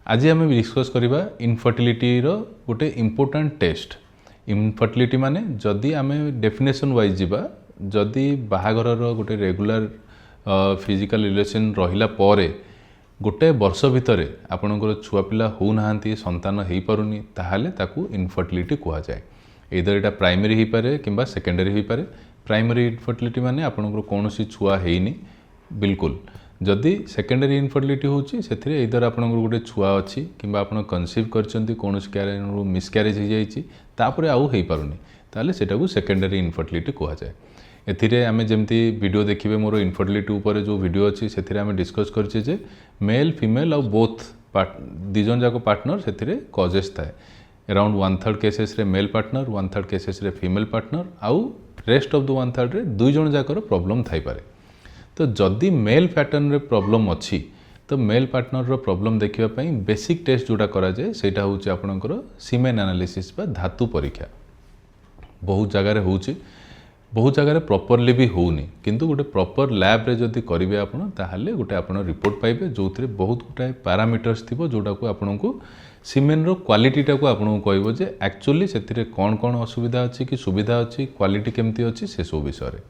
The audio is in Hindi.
आज आम डिस्कस करवा इनफर्टिलिटी गोटे इम्पोर्टाट टेस्ट। इनफर्टिलिटी माने जदि आम डेफिनेशन वाइज जीवा जदि बाहागर गोटे रेगुलर फिजिकल रिलेशन रहिला परे गोटे वर्ष भितर आपणकर छुआ पिला हो नाहांती संतान हो पारुनी ताहाले ताकू इनफर्टिलिटी कहा जाए। इधर यहाँ प्राइमरी हो पारे कि सेकेंडरी हो पारे। प्राइमरी इनफर्टिलिटी माने आपणकर कौन छुआ हैनी बिल्कुल। जदि सेकेंडरी इनफर्टिलिटी होची सेथिरे इधर आपणकर गोटे छुआ अच्छी कि आपन कनसीव करचंती कौन मिसक्यारेज हो जाइए तापर आउ हो पारुनी ताले सेटाकू सेकेंडरी इनफर्टिलिटी कहा जाए। एथिरे आमे जेमती वीडियो देखिबे मोर इनफर्टिलिटी ऊपर जो वीडियो अच्छी सेथिरे आमे डिस्कस करछे जे मेल फीमेल और बोथ दिजन जाक पार्टनर सेथिरे कजेस थाए। अराउंड 1/3 केसेस रे मेल पार्टनर 1/3 केसेस रे फीमेल पार्टनर आउ रेस्ट ऑफ द 1/3 रे दुई जन जाकर प्रॉब्लम थाई पारे। तो जदि मेल पैटर्न रे प्रॉब्लम अच्छी तो मेल पार्टनर रो प्रॉब्लम देखिबा पई बेसिक टेस्ट जोटा करा जाए सेटा होची आपनकर सीमेन एनालिसिस बा धातु परीक्षा। बहुत जगह रे होची बहुत जगह प्रॉपरली भी होनी किंतु गोटे प्रॉपर लैब रे जदि करिवे आपण ताहाले गोटे आपण रिपोर्ट पाइबे जोथिरे बहुत गोटे पैरामीटर्स थिबो जोटा को आपनको सीमेन रो क्वालिटी टाको आपनको कहबो जे एक्चुअली सेथिरे कोन कोन असुविधा अछि कि सुविधा अछि क्वालिटी केमती अछि से सब विषय रे।